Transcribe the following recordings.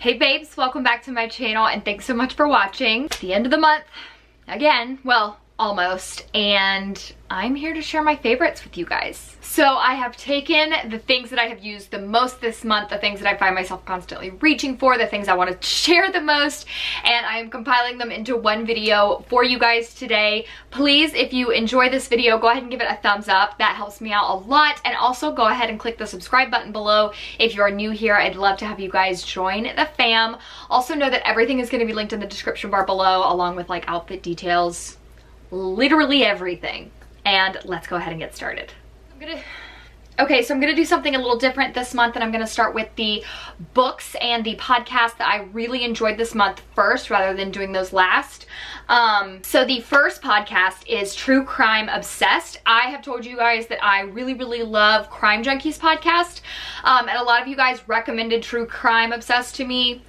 Hey babes, welcome back to my channel and thanks so much for watching. It's the end of the month again, well, almost, and I'm here to share my favorites with you guys. So I have taken the things that I have used the most this month, the things that I find myself constantly reaching for, the things I want to share the most, and I am compiling them into one video for you guys today. Please, if you enjoy this video, go ahead and give it a thumbs up. That helps me out a lot. And also go ahead and click the subscribe button below if you're new here. I'd love to have you guys join the fam. Also know that everything is going to be linked in the description bar below, along with like outfit details, literally everything. And let's go ahead and get started. Okay, so I'm gonna do something a little different this month, and I'm gonna start with the books and the podcast that I really enjoyed this month first, rather than doing those last. So the first podcast is True Crime Obsessed. I have told you guys that I really love Crime Junkies podcast, and a lot of you guys recommended True Crime Obsessed to me.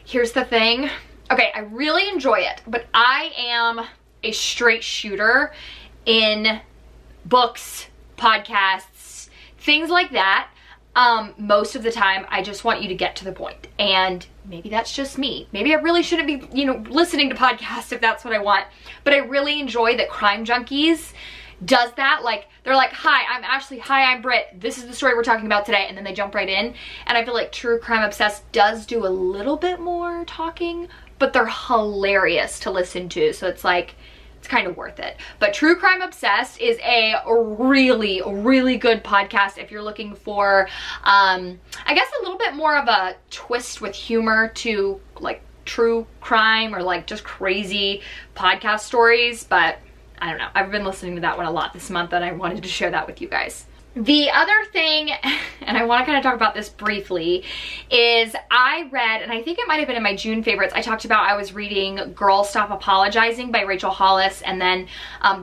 Here's the thing. Okay, I really enjoy it, but I am a straight shooter in books, podcasts, things like that. Most of the time I just want you to get to the point, and maybe that's just me. Maybe I really shouldn't be, you know, listening to podcasts if that's what I want, but I really enjoy that Crime Junkies does that. Like, they're like, hi, I'm Ashley, hi, I'm Britt, this is the story we're talking about today, and then they jump right in. And I feel like True Crime Obsessed does do a little bit more talking, but they're hilarious to listen to, so it's like, it's kind of worth it. But True Crime Obsessed is a really good podcast if you're looking for, I guess, a little bit more of a twist with humor to like true crime or like just crazy podcast stories. But I don't know, I've been listening to that one a lot this month, and I wanted to share that with you guys. The other thing, and I want to kind of talk about this briefly, is I read, and I think it might have been in my June favorites, I talked about I was reading Girl Stop Apologizing by Rachel Hollis, and then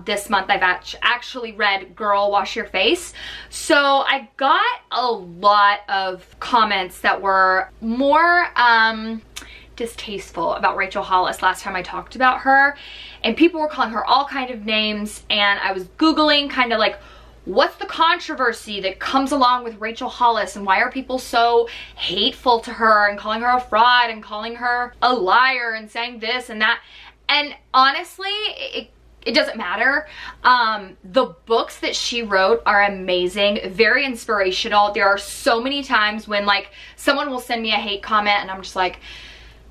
this month I've actually read Girl Wash Your Face. So I got a lot of comments that were more distasteful about Rachel Hollis last time I talked about her, and people were calling her all kind of names, and I was Googling kind of like, what's the controversy that comes along with Rachel Hollis, and why are people so hateful to her and calling her a fraud and calling her a liar and saying this and that? And honestly, it doesn't matter. The books that she wrote are amazing, very inspirational. There are so many times when like someone will send me a hate comment and I'm just like,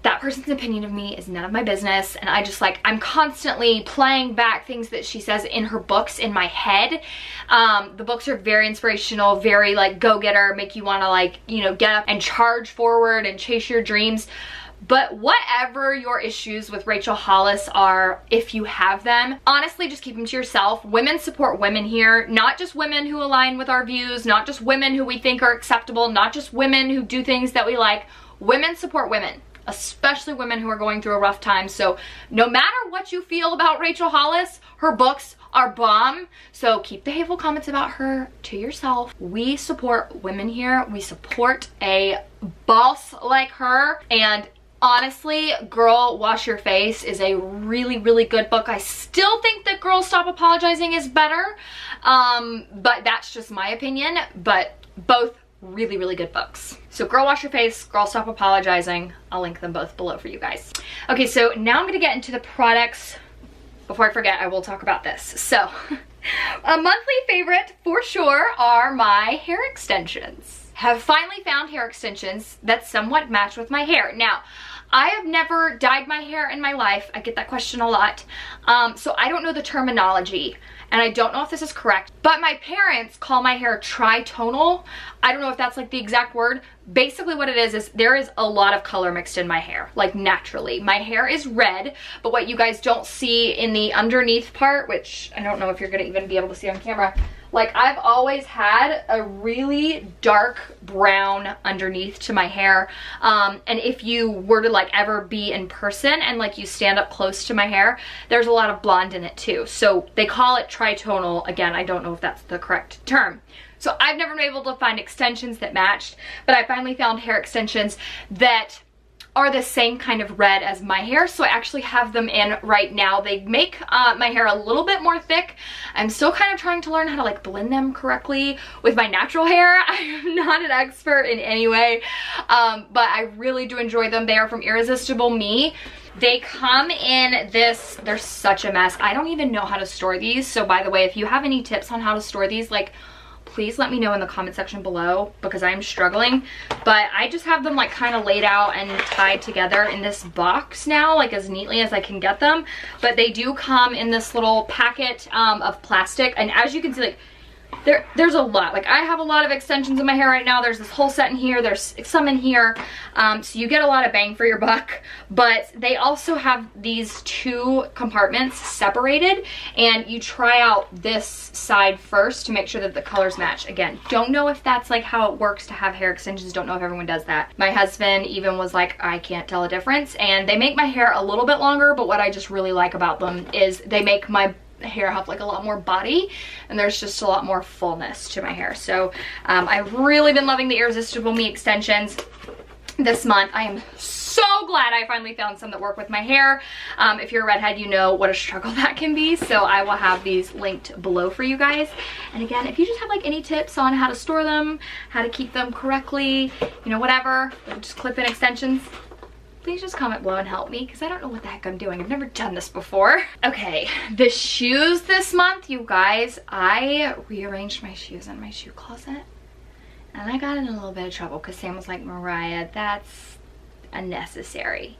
that person's opinion of me is none of my business, and I just like, I'm constantly playing back things that she says in her books in my head. The books are very inspirational, very like go-getter, make you want to like, you know, get up and charge forward and chase your dreams. But whatever your issues with Rachel Hollis are, if you have them, honestly, just keep them to yourself. Women support women here, not just women who align with our views, not just women who we think are acceptable, not just women who do things that we like. Women support women, especially women who are going through a rough time. So no matter what you feel about Rachel Hollis, her books are bomb. So keep the hateful comments about her to yourself. We support women here. We support a boss like her. And honestly, Girl Wash Your Face is a really good book. I still think that Girl Stop Apologizing is better, but that's just my opinion. But both really good books. So Girl Wash Your Face, Girl Stop Apologizing, I'll link them both below for you guys. Okay, so now I'm gonna get into the products. Before I forget, I will talk about this. So a monthly favorite for sure are my hair extensions. Have finally found hair extensions that somewhat match with my hair. Now, I have never dyed my hair in my life. I get that question a lot. So I don't know the terminology, and I don't know if this is correct, but my parents call my hair tritonal. I don't know if that's like the exact word. Basically what it is there is a lot of color mixed in my hair, like naturally. My hair is red, but what you guys don't see in the underneath part, which I don't know if you're gonna even be able to see on camera, like I've always had a really dark brown underneath to my hair. And if you were to like ever be in person and like you stand up close to my hair, there's a lot of blonde in it too. So they call it tritonal. Again, I don't know if that's the correct term. So I've never been able to find extensions that matched, but I finally found hair extensions that are the same kind of red as my hair, so I actually have them in right now. They make my hair a little bit more thick. I'm still kind of trying to learn how to like blend them correctly with my natural hair. I'm not an expert in any way, but I really do enjoy them. They are from Irresistible Me. They come in this, they're such a mess. I don't even know how to store these. So by the way, if you have any tips on how to store these, like, please let me know in the comment section below because I'm struggling. But I just have them like kind of laid out and tied together in this box now, like as neatly as I can get them. But they do come in this little packet of plastic. And as you can see, like, there's a lot. Like, I have a lot of extensions in my hair right now. There's this whole set in here. There's some in here. So you get a lot of bang for your buck. But they also have these two compartments separated. And you try out this side first to make sure that the colors match. Again, don't know if that's like how it works to have hair extensions. Don't know if everyone does that. My husband even was like, I can't tell a difference. And they make my hair a little bit longer. But what I just really like about them is they make my hair have like a lot more body, and there's just a lot more fullness to my hair. So I've really been loving the Irresistible Me extensions this month. I am so glad I finally found some that work with my hair. If you're a redhead, you know what a struggle that can be. So I will have these linked below for you guys. And again, if you just have like any tips on how to store them, how to keep them correctly, you know, whatever, just clip in extensions, please just comment below and help me because I don't know what the heck I'm doing. I've never done this before. Okay, the shoes this month, you guys, I rearranged my shoes in my shoe closet and I got in a little bit of trouble because Sam was like, Mariah, that's unnecessary.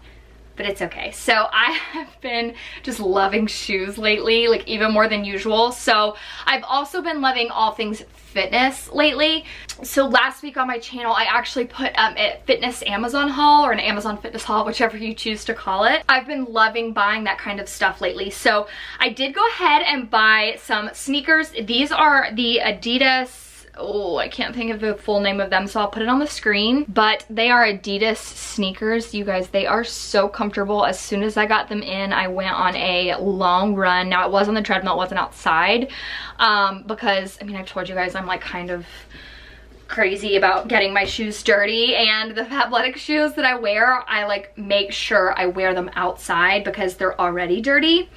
But it's okay. So I have been just loving shoes lately, like even more than usual. So I've also been loving all things fitness lately. So last week on my channel, I actually put a fitness Amazon haul or an Amazon fitness haul, whichever you choose to call it. I've been loving buying that kind of stuff lately. So I did go ahead and buy some sneakers. These are the ADIDAS, oh, I can't think of the full name of them, so I'll put it on the screen. But they are Adidas sneakers. You guys, they are so comfortable. As soon as I got them in, I went on a long run. Now, it was on the treadmill, it wasn't outside. Because, I mean, I've told you guys I'm like kind of crazy about getting my shoes dirty, and the athletic shoes that I wear, I like make sure I wear them outside because they're already dirty.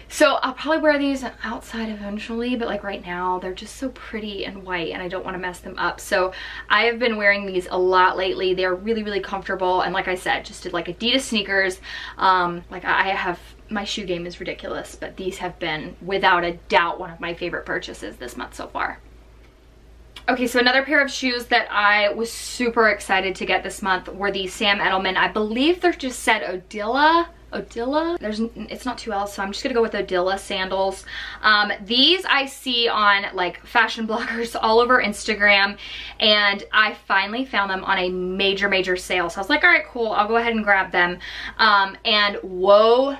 So I'll probably wear these outside eventually, but like right now they're just so pretty and white and I don't want to mess them up. So I have been wearing these a lot lately. They're really, really comfortable, and like I said, just did like Adidas sneakers. Like I have, my shoe game is ridiculous, but these have been without a doubt one of my favorite purchases this month so far. Okay, so another pair of shoes that I was super excited to get this month were the Sam Edelman. I believe they're just said ODILA. It's not 2 L's, so I'm just gonna go with ODILA sandals. These I see on like fashion bloggers all over Instagram, and I finally found them on a major sale. So I was like, all right, cool, I'll go ahead and grab them. And whoa,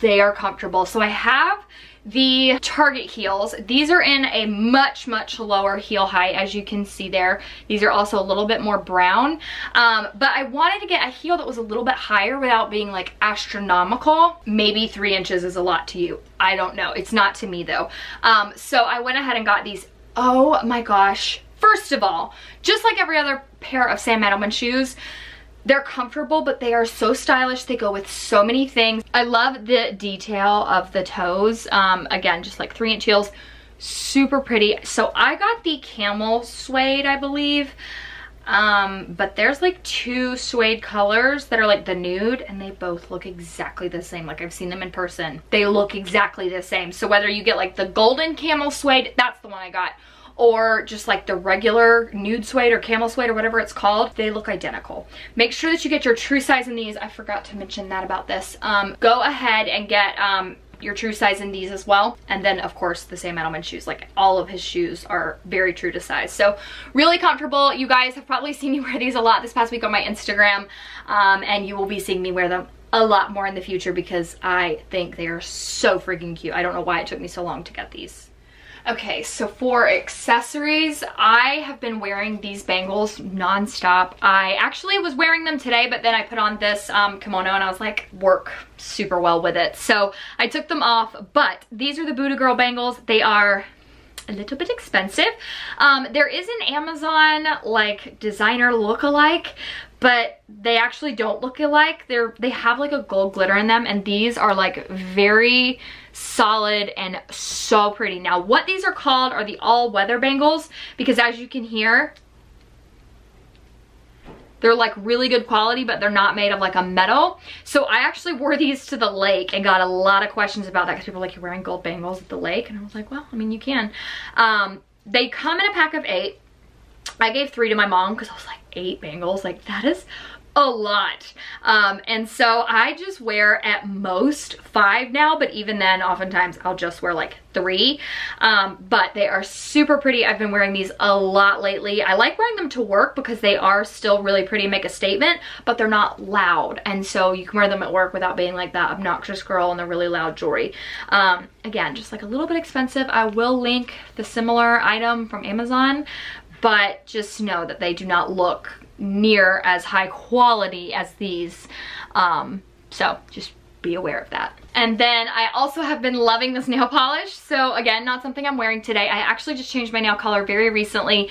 they are comfortable. So I have the Target heels. These are in a much lower heel height, as you can see there. These are also a little bit more brown, but I wanted to get a heel that was a little bit higher without being like astronomical. Maybe 3 inches is a lot to you, I don't know. It's not to me though. So I went ahead and got these. Oh my gosh, first of all, just like every other pair of Sam Edelman shoes, they're comfortable, but they are so stylish. They go with so many things. I love the detail of the toes. Again, just like 3-inch heels, super pretty. So I got the camel suede, I believe. But there's like 2 suede colors that are like the nude, and they both look exactly the same. Like, I've seen them in person. They look exactly the same. So whether you get like the golden camel suede, that's the one I got, or just like the regular nude suede or camel suede or whatever it's called, they look identical. Make sure that you get your true size in these. I forgot to mention that about this. Go ahead and get your true size in these as well. And then of course the Sam Edelman shoes, like all of his shoes are very true to size. So really comfortable. You guys have probably seen me wear these a lot this past week on my Instagram, and you will be seeing me wear them a lot more in the future because I think they are so freaking cute. I don't know why it took me so long to get these. Okay, so for accessories, I have been wearing these bangles non-stop. I actually was wearing them today, but then I put on this kimono and I was like, work super well with it. So I took them off, but these are the Buddha Girl bangles. They are a little bit expensive. There is an Amazon like designer look-alike, but they actually don't look alike. They have like a gold glitter in them, and these are like very solid and so pretty. Now what these are called are the all-weather bangles, because as you can hear, they're like really good quality, but they're not made of like a metal. So I actually wore these to the lake and got a lot of questions about that, because people were like, you're wearing gold bangles at the lake? And I was like, well, I mean, you can. They come in a pack of 8. I gave 3 to my mom because I was like, 8 bangles? Like, that is a lot. And so I just wear at most 5 now, but even then oftentimes I'll just wear like 3. But they are super pretty. I've been wearing these a lot lately. I like wearing them to work because they are still really pretty and make a statement, but they're not loud, and so you can wear them at work without being like that obnoxious girl in the really loud jewelry. Again, just like a little bit expensive. I will link the similar item from Amazon, but just know that they do not look near as high quality as these, so just be aware of that. And then I also have been loving this nail polish. So again, not something I'm wearing today. I actually just changed my nail color very recently.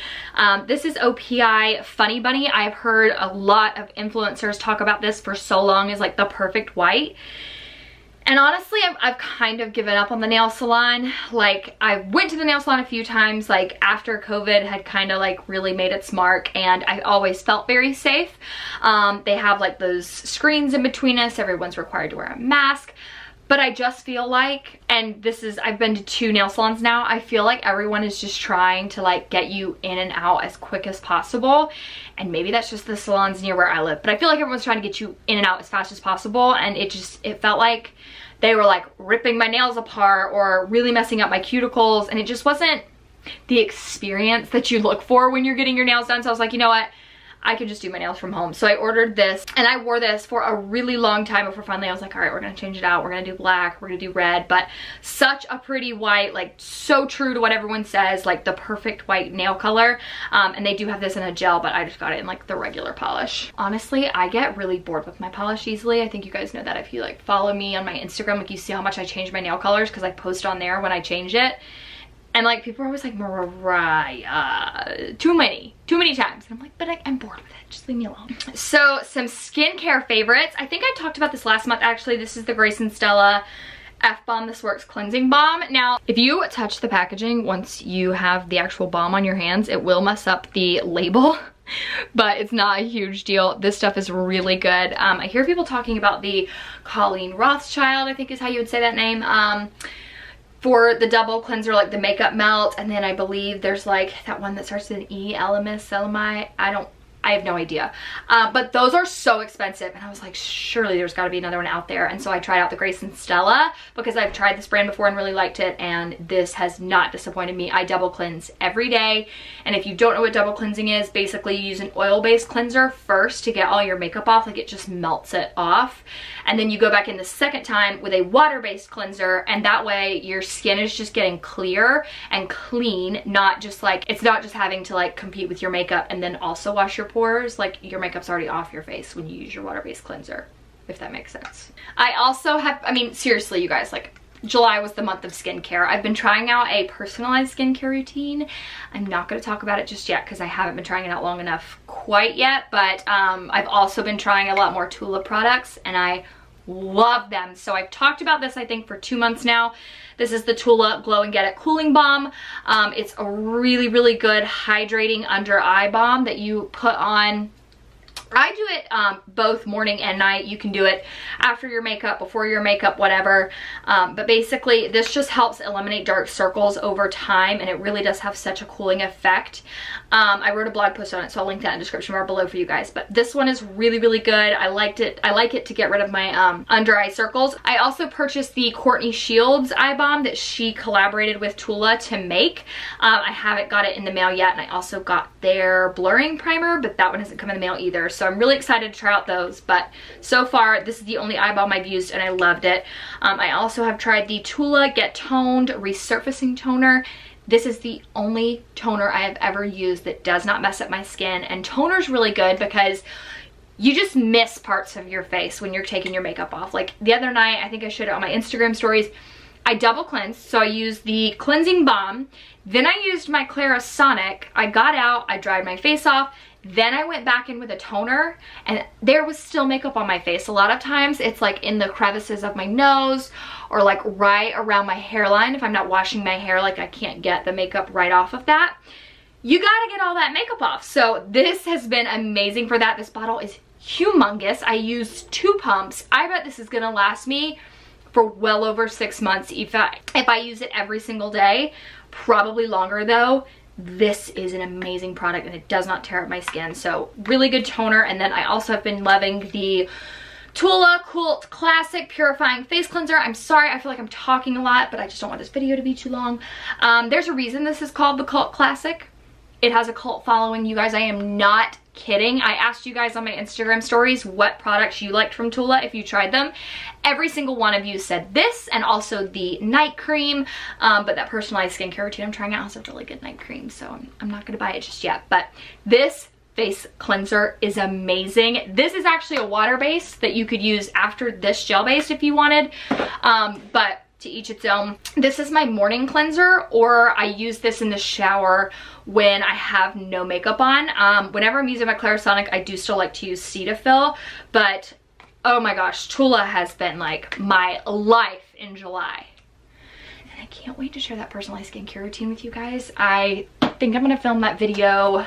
This is OPI Funny Bunny. I've heard a lot of influencers talk about this for so long as like the perfect white. And honestly, I've kind of given up on the nail salon. Like, I went to the nail salon a few times, like after COVID had kind of like really made its mark, and I always felt very safe. They have like those screens in between us. Everyone's required to wear a mask. But I just feel like, and this is, I've been to 2 nail salons now, I feel like everyone is just trying to like get you in and out as quick as possible. And maybe that's just the salons near where I live, but I feel like everyone's trying to get you in and out as fast as possible. And it felt like they were like ripping my nails apart or really messing up my cuticles, and it just wasn't the experience that you look for when you're getting your nails done. So I was like, you know what? I could just do my nails from home. So I ordered this, and I wore this for a really long time before finally I was like, all right, we're gonna change it out. We're gonna do black, we're gonna do red, but such a pretty white, like so true to what everyone says, like the perfect white nail color. And they do have this in a gel, but I just got it in like the regular polish. Honestly, I get really bored with my polish easily. I think you guys know that if you like follow me on my Instagram, like you see how much I change my nail colors, because I post on there when I change it. And like people are always like, Mariah, too many times. And I'm like, but I'm bored with it. Just leave me alone. So some skincare favorites. I think I talked about this last month actually. This is the Grace and Stella F-Balm This Works Cleansing Balm. Now, if you touch the packaging once you have the actual balm on your hands, it will mess up the label. But it's not a huge deal. This stuff is really good. I hear people talking about the Colleen Rothschild, I think is how you would say that name. For the double cleanser, like the makeup melt, and then I believe there's like that one that starts with an E, Elamine, I have no idea. But those are so expensive, and I was like, surely there's got to be another one out there. And so I tried out the Grace and Stella because I've tried this brand before and really liked it, and this has not disappointed me. I double cleanse every day, and if you don't know what double cleansing is, basically you use an oil-based cleanser first to get all your makeup off, like it just melts it off, and then you go back in the second time with a water-based cleanser, and that way your skin is just getting clear and clean, not just like, it's not just having to like compete with your makeup and then also wash your pores. Like your makeup's already off your face when you use your water-based cleanser, if that makes sense. I also have, I mean, seriously, you guys, like July was the month of skincare. I've been trying out a personalized skincare routine. I'm not going to talk about it just yet because I haven't been trying it out long enough quite yet, but I've also been trying a lot more TULA products, and I love them. So I've talked about this I think for 2 months now. This is the TULA Glow and Get It Cooling Balm. It's a really, really good hydrating under eye balm that you put on. I do it both morning and night. You can do it after your makeup, before your makeup, whatever. But basically, this just helps eliminate dark circles over time, and it really does have such a cooling effect. I wrote a blog post on it, so I'll link that in the description bar below for you guys. But this one is really, really good. I liked it. I like it to get rid of my under eye circles. I also purchased the Courtney Shields eye balm that she collaborated with TULA to make. I haven't got it in the mail yet, and I also got their blurring primer, but that one hasn't come in the mail either. So I'm really excited to try out those, but so far this is the only eye balm I've used and I loved it. I also have tried the TULA Get Toned Resurfacing Toner. This is the only toner I have ever used that does not mess up my skin, and toner's really good because you just miss parts of your face when you're taking your makeup off. Like the other night, I think I showed it on my Instagram stories, I double cleansed. So I used the cleansing balm, then I used my Clarisonic. I got out, I dried my face off, Then I went back in with a toner, and there was still makeup on my face. A lot of times it's like in the crevices of my nose or like right around my hairline. If I'm not washing my hair, like I can't get the makeup right off of that. You gotta get all that makeup off. So this has been amazing for that. This bottle is humongous. I used 2 pumps. I bet this is gonna last me for well over 6 months if I use it every single day. Probably longer though. This is an amazing product and it does not tear up my skin. So really good toner. And then I also have been loving the TULA Cult Classic Purifying Face Cleanser. I'm sorry, I feel like I'm talking a lot, but I just don't want this video to be too long. There's a reason this is called the Cult Classic. It has a cult following, you guys. I am not kidding. I asked you guys on my Instagram stories what products you liked from TULA if you tried them. Every single one of you said this, and also the night cream, but that personalized skincare routine I'm trying out has a really good night cream, so I'm not gonna buy it just yet. But this face cleanser is amazing. This is actually a water base that you could use after this gel base if you wanted, but to each its own. This is my morning cleanser, or I use this in the shower when I have no makeup on. Whenever I'm using my Clarisonic, I do still like to use Cetaphil, but oh my gosh, TULA has been like my life in July. And I can't wait to share that personalized skincare routine with you guys. I think I'm gonna film that video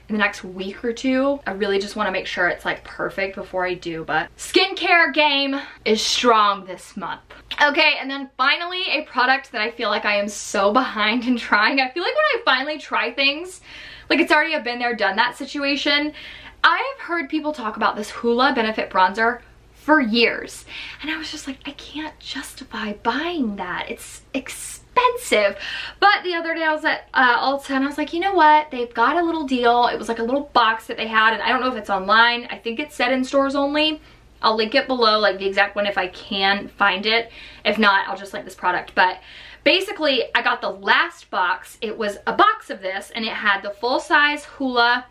in the next week or 2. I really just want to make sure it's like perfect before I do, but skincare game is strong this month. Okay, and then finally a product that I feel like I am so behind in trying. I feel like when I finally try things, like it's already a been there, done that situation. I have heard people talk about this HOOLA Benefit Bronzer for years, and I was just like, I can't justify buying that. It's expensive. But the other day I was at Ulta and I was like, you know what, they've got a little deal. It was like a little box that they had, and I don't know if it's online. I think it said in stores only. I'll link it below, like the exact one if I can find it. If not, I'll just link this product. But basically I got the last box. It was a box of this, and it had the full size HOOLA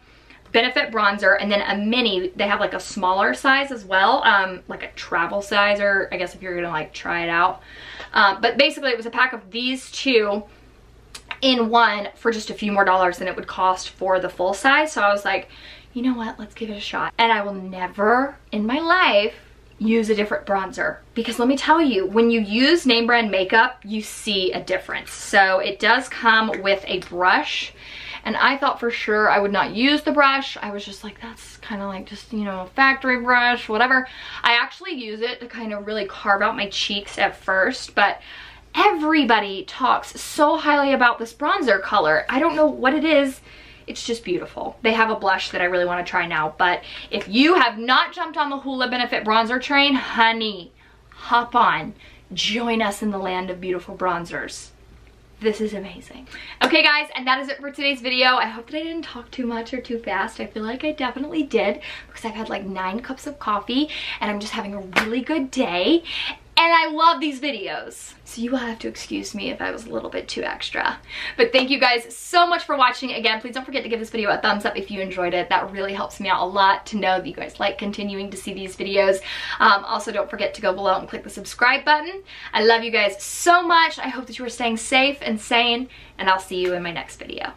Benefit Bronzer, and then a mini. They have like a smaller size as well, like a travel size, or I guess if you're gonna like try it out. But basically it was a pack of these 2 in one for just a few more dollars than it would cost for the full size. So I was like, you know what, let's give it a shot. And I will never in my life use a different bronzer, because let me tell you, when you use name brand makeup, you see a difference. So it does come with a brush, and I thought for sure I would not use the brush. I was just like, that's kind of like just, you know, factory brush, whatever. I actually use it to kind of really carve out my cheeks at first, but everybody talks so highly about this bronzer color. I don't know what it is. It's just beautiful. They have a blush that I really want to try now, but if you have not jumped on the HOOLA Benefit Bronzer train, honey, hop on. Join us in the land of beautiful bronzers. This is amazing. Okay guys, and that is it for today's video. I hope that I didn't talk too much or too fast. I feel like I definitely did, because I've had like 9 cups of coffee and I'm just having a really good day. And I love these videos, so you will have to excuse me if I was a little bit too extra. But thank you guys so much for watching. Again, please don't forget to give this video a thumbs up if you enjoyed it. That really helps me out a lot to know that you guys like continuing to see these videos. Also, don't forget to go below and click the subscribe button. I love you guys so much. I hope that you are staying safe and sane, and I'll see you in my next video.